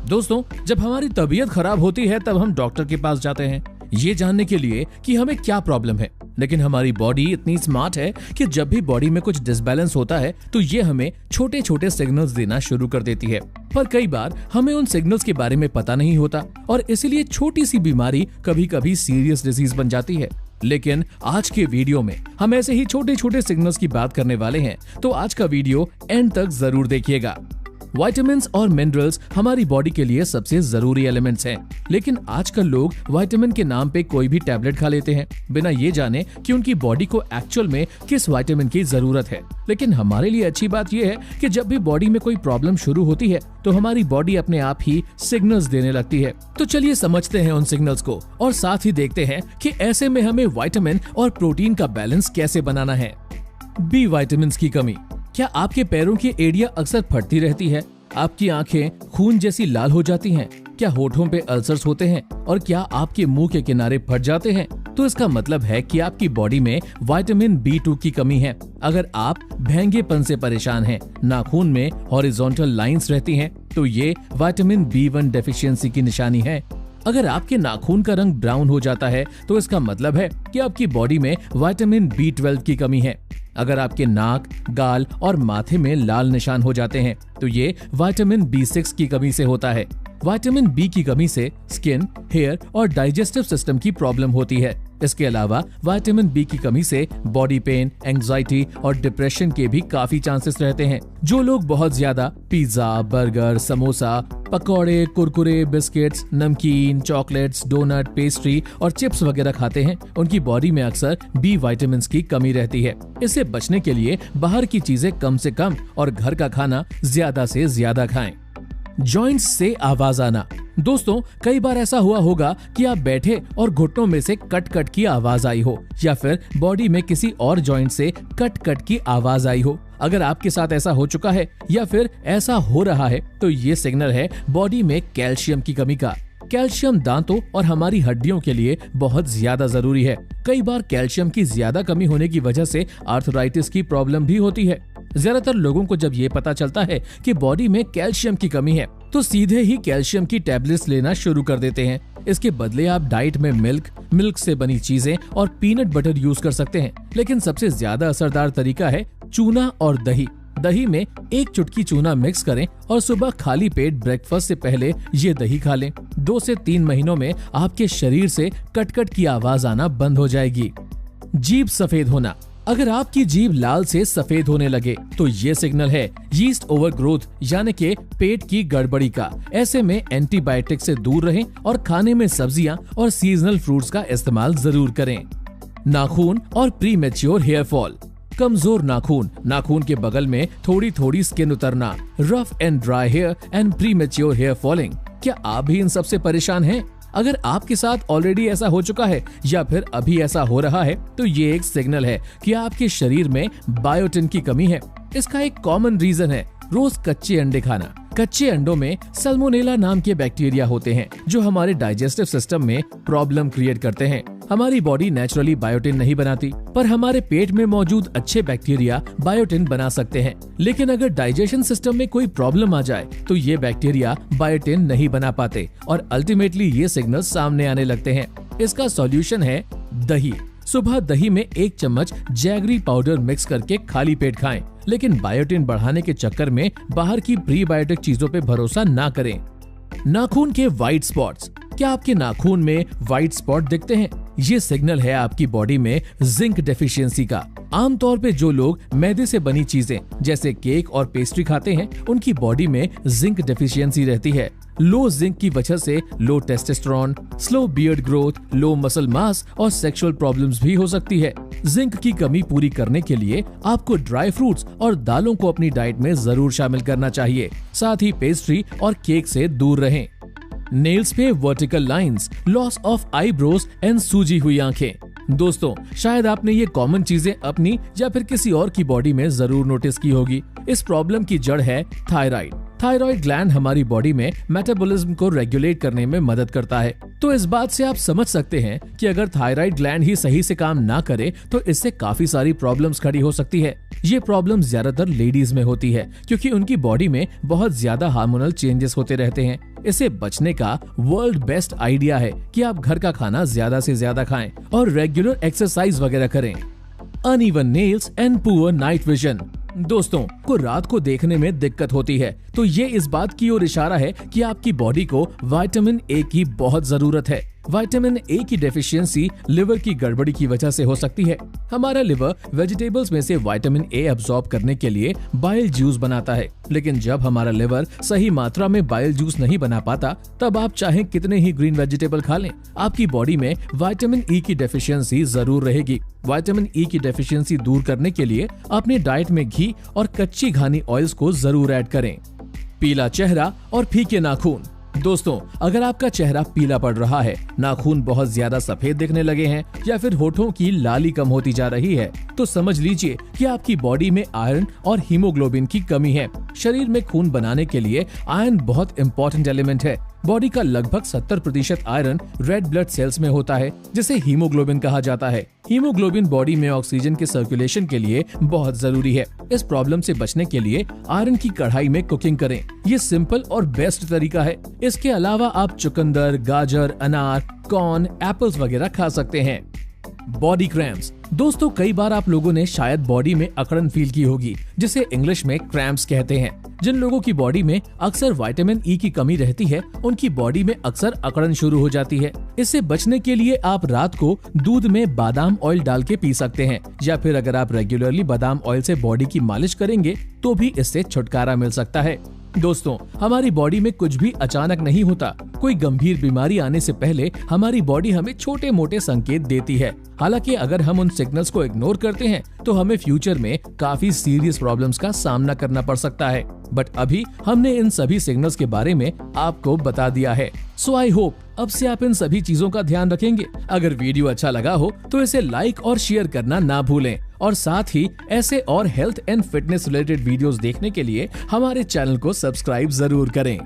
दोस्तों, जब हमारी तबीयत खराब होती है तब हम डॉक्टर के पास जाते हैं ये जानने के लिए कि हमें क्या प्रॉब्लम है। लेकिन हमारी बॉडी इतनी स्मार्ट है कि जब भी बॉडी में कुछ डिसबैलेंस होता है तो ये हमें छोटे छोटे सिग्नल्स देना शुरू कर देती है। पर कई बार हमें उन सिग्नल्स के बारे में पता नहीं होता और इसीलिए छोटी सी बीमारी कभी कभी सीरियस डिजीज बन जाती है। लेकिन आज के वीडियो में हम ऐसे ही छोटे छोटे सिग्नल्स की बात करने वाले हैं, तो आज का वीडियो एंड तक जरूर देखिएगा। विटामिन्स और मिनरल्स हमारी बॉडी के लिए सबसे जरूरी एलिमेंट्स हैं, लेकिन आजकल लोग विटामिन के नाम पे कोई भी टैबलेट खा लेते हैं बिना ये जाने कि उनकी बॉडी को एक्चुअल में किस विटामिन की जरूरत है। लेकिन हमारे लिए अच्छी बात यह है कि जब भी बॉडी में कोई प्रॉब्लम शुरू होती है तो हमारी बॉडी अपने आप ही सिग्नल्स देने लगती है। तो चलिए समझते हैं उन सिग्नल्स को और साथ ही देखते हैं कि ऐसे में हमें विटामिन और प्रोटीन का बैलेंस कैसे बनाना है। बी विटामिन की कमी। क्या आपके पैरों की एड़ियां अक्सर फटती रहती है? आपकी आंखें खून जैसी लाल हो जाती हैं? क्या होठों पे अल्सर्स होते हैं? और क्या आपके मुंह के किनारे फट जाते हैं? तो इसका मतलब है कि आपकी बॉडी में विटामिन B2 की कमी है। अगर आप भेंगेपन से परेशान हैं, नाखून में हॉरिजॉन्टल लाइंस रहती हैं, तो ये विटामिन B1 डेफिशिएंसी की निशानी है। अगर आपके नाखून का रंग ब्राउन हो जाता है तो इसका मतलब है कि आपकी बॉडी में विटामिन B12 की कमी है। अगर आपके नाक, गाल और माथे में लाल निशान हो जाते हैं तो ये विटामिन B6 की कमी से होता है। विटामिन B की कमी से स्किन, हेयर और डाइजेस्टिव सिस्टम की प्रॉब्लम होती है। इसके अलावा विटामिन B की कमी से बॉडी पेन, एंजाइटी और डिप्रेशन के भी काफी चांसेस रहते हैं। जो लोग बहुत ज्यादा पिज्जा, बर्गर, समोसा, पकौड़े, कुरकुरे, बिस्किट्स, नमकीन, चॉकलेट्स, डोनट, पेस्ट्री और चिप्स वगैरह खाते हैं, उनकी बॉडी में अक्सर B विटामिन की कमी रहती है। इससे बचने के लिए बाहर की चीजें कम से कम और घर का खाना ज्यादा से ज्यादा खाएं। जॉइंट्स से आवाज आना। दोस्तों, कई बार ऐसा हुआ होगा कि आप बैठे और घुटनों में से कट कट की आवाज आई हो या फिर बॉडी में किसी और जॉइंट से कट कट की आवाज आई हो। अगर आपके साथ ऐसा हो चुका है या फिर ऐसा हो रहा है तो ये सिग्नल है बॉडी में कैल्शियम की कमी का। कैल्शियम दांतों और हमारी हड्डियों के लिए बहुत ज्यादा जरूरी है। कई बार कैल्शियम की ज्यादा कमी होने की वजह से आर्थराइटिस की प्रॉब्लम भी होती है। ज्यादातर लोगों को जब ये पता चलता है कि बॉडी में कैल्शियम की कमी है तो सीधे ही कैल्शियम की टैबलेट्स लेना शुरू कर देते हैं। इसके बदले आप डाइट में मिल्क से बनी चीजें और पीनट बटर यूज कर सकते हैं। लेकिन सबसे ज्यादा असरदार तरीका है चूना और दही। दही में 1 चुटकी चूना मिक्स करें और सुबह खाली पेट ब्रेकफास्ट से पहले ये दही खा लें। 2 से 3 महीनों में आपके शरीर से कटकट की आवाज आना बंद हो जाएगी। जीभ सफेद होना। अगर आपकी जीभ लाल से सफेद होने लगे तो ये सिग्नल है यीस्ट ओवरग्रोथ यानी कि पेट की गड़बड़ी का। ऐसे में एंटीबायोटिक से दूर रहें और खाने में सब्जियां और सीजनल फ्रूट्स का इस्तेमाल जरूर करें। नाखून और प्रीमेच्योर हेयर फॉल। कमजोर नाखून के बगल में थोड़ी थोड़ी स्किन उतरना, rough and dry hair and premature hair falling. क्या आप भी इन सब से परेशान हैं? अगर आपके साथ ऑलरेडी ऐसा हो चुका है या फिर अभी ऐसा हो रहा है तो ये एक सिग्नल है कि आपके शरीर में बायोटिन की कमी है। इसका एक कॉमन रीजन है रोज कच्चे अंडे खाना। कच्चे अंडों में सल्मोनेला नाम के बैक्टीरिया होते हैं जो हमारे डाइजेस्टिव सिस्टम में प्रॉब्लम क्रिएट करते हैं। हमारी बॉडी नेचुरली बायोटिन नहीं बनाती, पर हमारे पेट में मौजूद अच्छे बैक्टीरिया बायोटिन बना सकते हैं। लेकिन अगर डाइजेशन सिस्टम में कोई प्रॉब्लम आ जाए तो ये बैक्टीरिया बायोटिन नहीं बना पाते और अल्टीमेटली ये सिग्नल सामने आने लगते हैं। इसका सॉल्यूशन है दही। सुबह दही में 1 चम्मच जैगरी पाउडर मिक्स करके खाली पेट खाएं। लेकिन बायोटिन बढ़ाने के चक्कर में बाहर की प्रीबायोटिक चीजों पे भरोसा ना करें। नाखून के व्हाइट स्पॉट्स। क्या आपके नाखून में व्हाइट स्पॉट दिखते हैं? ये सिग्नल है आपकी बॉडी में जिंक डेफिशिएंसी का। आमतौर पे जो लोग मैदे से बनी चीजें जैसे केक और पेस्ट्री खाते हैं उनकी बॉडी में जिंक डेफिशिएंसी रहती है। लो जिंक की वजह से लो टेस्टोस्टेरोन, स्लो बियर्ड ग्रोथ, लो मसल मास और सेक्सुअल प्रॉब्लम्स भी हो सकती है। जिंक की कमी पूरी करने के लिए आपको ड्राई फ्रूट्स और दालों को अपनी डाइट में जरूर शामिल करना चाहिए। साथ ही पेस्ट्री और केक से दूर रहें। नेल्स पे vertical lines, loss of eyebrows and सूजी हुई आंखें। दोस्तों, शायद आपने ये कॉमन चीजें अपनी या फिर किसी और की बॉडी में जरूर नोटिस की होगी। इस प्रॉब्लम की जड़ है थायराइड। थायराइड ग्लैंड हमारी बॉडी में मेटाबॉलिज्म को रेगुलेट करने में मदद करता है। तो इस बात से आप समझ सकते हैं कि अगर थायराइड ग्लैंड ही सही से काम ना करे तो इससे काफी सारी प्रॉब्लम्स खड़ी हो सकती है। ये प्रॉब्लम ज्यादातर लेडीज में होती है क्योंकि उनकी बॉडी में बहुत ज्यादा हार्मोनल चेंजेस होते रहते हैं। इसे बचने का वर्ल्ड बेस्ट आइडिया है कि आप घर का खाना ज्यादा से ज्यादा खाएं और रेगुलर एक्सरसाइज वगैरह करें। Uneven nails and poor night vision. दोस्तों को रात को देखने में दिक्कत होती है तो ये इस बात की ओर इशारा है कि आपकी बॉडी को विटामिन ए की बहुत जरूरत है। विटामिन ए की डेफिशिएंसी लिवर की गड़बड़ी की वजह से हो सकती है। हमारा लिवर वेजिटेबल्स में से विटामिन ए अब्सॉर्ब करने के लिए बाइल जूस बनाता है, लेकिन जब हमारा लिवर सही मात्रा में बाइल जूस नहीं बना पाता तब आप चाहे कितने ही ग्रीन वेजिटेबल खा लें, आपकी बॉडी में विटामिन ई की डेफिशिएंसी जरूर रहेगी। विटामिन ई की डेफिशिएंसी दूर करने के लिए अपने डाइट में घी और कच्ची घानी ऑयल्स को जरूर ऐड करें। पीला चेहरा और फीके नाखून। दोस्तों अगर आपका चेहरा पीला पड़ रहा है, नाखून बहुत ज्यादा सफेद दिखने लगे हैं या फिर होठों की लाली कम होती जा रही है तो समझ लीजिए कि आपकी बॉडी में आयरन और हीमोग्लोबिन की कमी है। शरीर में खून बनाने के लिए आयरन बहुत इंपॉर्टेंट एलिमेंट है। बॉडी का लगभग 70% आयरन रेड ब्लड सेल्स में होता है जिसे हीमोग्लोबिन कहा जाता है। हीमोग्लोबिन बॉडी में ऑक्सीजन के सर्कुलेशन के लिए बहुत जरूरी है। इस प्रॉब्लम से बचने के लिए आयरन की कढ़ाई में कुकिंग करें। ये सिंपल और बेस्ट तरीका है। इसके अलावा आप चुकंदर, गाजर, अनार, कॉर्न, एप्पल्स वगैरह खा सकते हैं। Body cramps. दोस्तों कई बार आप लोगों ने शायद बॉडी में अकड़न फील की होगी जिसे इंग्लिश में क्रैम्प्स कहते हैं। जिन लोगों की बॉडी में अक्सर विटामिन ई की कमी रहती है उनकी बॉडी में अक्सर अकड़न शुरू हो जाती है। इससे बचने के लिए आप रात को दूध में बादाम ऑयल डाल के पी सकते हैं या फिर अगर आप रेगुलरली बादाम ऑयल से बॉडी की मालिश करेंगे तो भी इससे छुटकारा मिल सकता है। दोस्तों हमारी बॉडी में कुछ भी अचानक नहीं होता। कोई गंभीर बीमारी आने से पहले हमारी बॉडी हमें छोटे मोटे संकेत देती है। हालांकि अगर हम उन सिग्नल्स को इग्नोर करते हैं तो हमें फ्यूचर में काफी सीरियस प्रॉब्लम्स का सामना करना पड़ सकता है। बट अभी हमने इन सभी सिग्नल्स के बारे में आपको बता दिया है। सो आई होप अब से आप इन सभी चीजों का ध्यान रखेंगे। अगर वीडियो अच्छा लगा हो तो इसे लाइक और शेयर करना ना भूलें और साथ ही ऐसे और health and fitness related videos देखने के लिए हमारे चैनल को सब्सक्राइब जरूर करें।